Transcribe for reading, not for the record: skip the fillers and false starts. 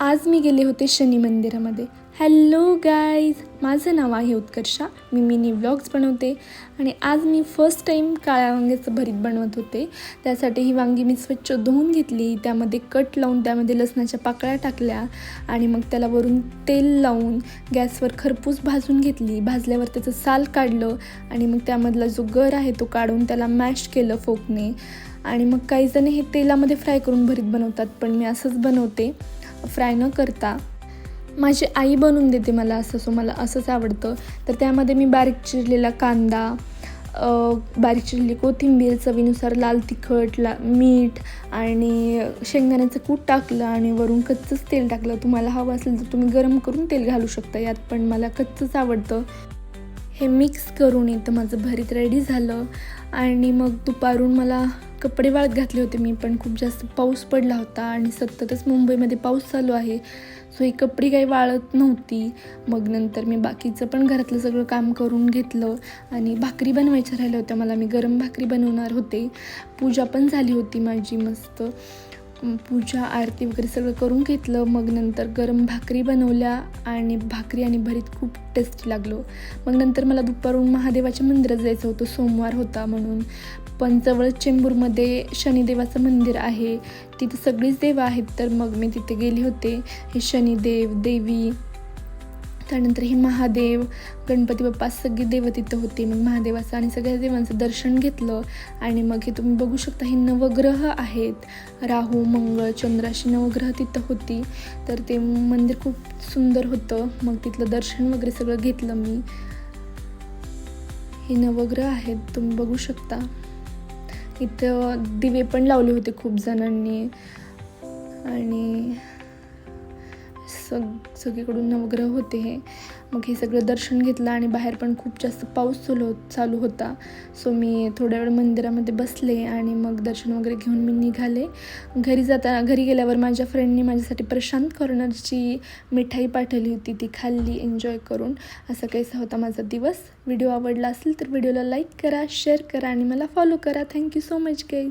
आज मी गेले होते शनी मंदिरामध्ये. हॅलो गाईज, माझं नाव आहे उत्कर्षा. मी मिनी व्लॉग्स बनवते आणि आज मी फर्स्ट टाईम काळ्या वांग्याचं भरीत बनवत होते. त्यासाठी ही वांगी मी स्वच्छ धुवून घेतली, त्यामध्ये कट लावून त्यामध्ये लसणाच्या पाकळ्या टाकल्या आणि मग त्याला वरून तेल लावून गॅसवर खरपूस भाजून घेतली. भाजल्यावर त्याचं साल काढलं आणि मग त्यामधला जो गर आहे तो काढून त्याला मॅश केलं फोकने. आणि मग काही जण हे तेलामध्ये फ्राय करून भरीत बनवतात, पण मी असंच बनवते, फ्राय न करता. माझी आई बनवून देते मला असं, सो मला असंच आवडतं. तर त्यामध्ये मी बारीक चिरलेला कांदा, बारीक चिरलेली कोथिंबीर, चवीनुसार लाल तिखट, मीठ आणि शेंगदाण्याचं कूट टाकलं आणि वरून कच्चंच तेल टाकलं. तुम्हाला हवं असेल तर तुम्ही गरम करून तेल घालू शकता यात, पण मला कच्चंच आवडतं. हे मिक्स करून इथं माझं भरीत रेडी झालं. आणि मग दुपारून मला कपडे वाळत घातले होते मी, पण खूप जास्त पाऊस पडला होता आणि सततच मुंबईमध्ये पाऊस चालू आहे, सो ही कपडे काही वाळत नव्हती. मग नंतर मी बाकीचं पण घरातलं सगळं काम करून घेतलं आणि भाकरी बनवायच्या राहिल्या होत्या मला. मी गरम भाकरी बनवणार होते. पूजा पण झाली होती माझी मस्त. पूजा आरती वगैरे सगळं करून घेतलं. मग नंतर गरम भाकरी बनवल्या आणि भाकरी आणि भरीत खूप टेस्टी लागलो. मग नंतर मला दुपारून महादेवाच्या मंदिरात जायचं होतं, सोमवार होता म्हणून. पण जवळच चेंबूरमध्ये शनिदेवाचं मंदिर आहे, तिथे सगळीच देवं आहेत, तर मग मी तिथे गेले होते. हे शनिदेव, देवी, त्यानंतर हे महादेव, गणपती बाप्पा, सगळी देवं तिथं होती. मग महादेवाचं आणि सगळ्या देवांचं दर्शन घेतलं. आणि मग हे तुम्ही बघू शकता, हे नवग्रह आहेत, राहू, मंगळ, चंद्र अशी नवग्रह तिथं होती. तर ते मंदिर खूप सुंदर होतं. मग तिथलं दर्शन वगैरे सगळं घेतलं मी. हे नवग्रह आहेत, तुम्ही बघू शकता. इथं दिवे पण लावले होते खूप जणांनी आणि सगळीकडून नवग्रह होते हे. मग हे सगळं दर्शन घेतलं आणि बाहेर पण खूप जास्त पाऊस चालू होता, सो मी थोड्या वेळ मंदिरामध्ये बसले आणि मग दर्शन वगैरे घेऊन मी निघाले. घरी गेल्यावर माझ्या फ्रेंडने माझ्यासाठी प्रशांत कॉर्नरची मिठाई पाठवली होती, ती खाल्ली एन्जॉय करून. असा काहीसा होता माझा दिवस. व्हिडिओ आवडला असेल तर व्हिडिओला लाईक करा, शेअर करा आणि मला फॉलो करा. Thank you so much guys.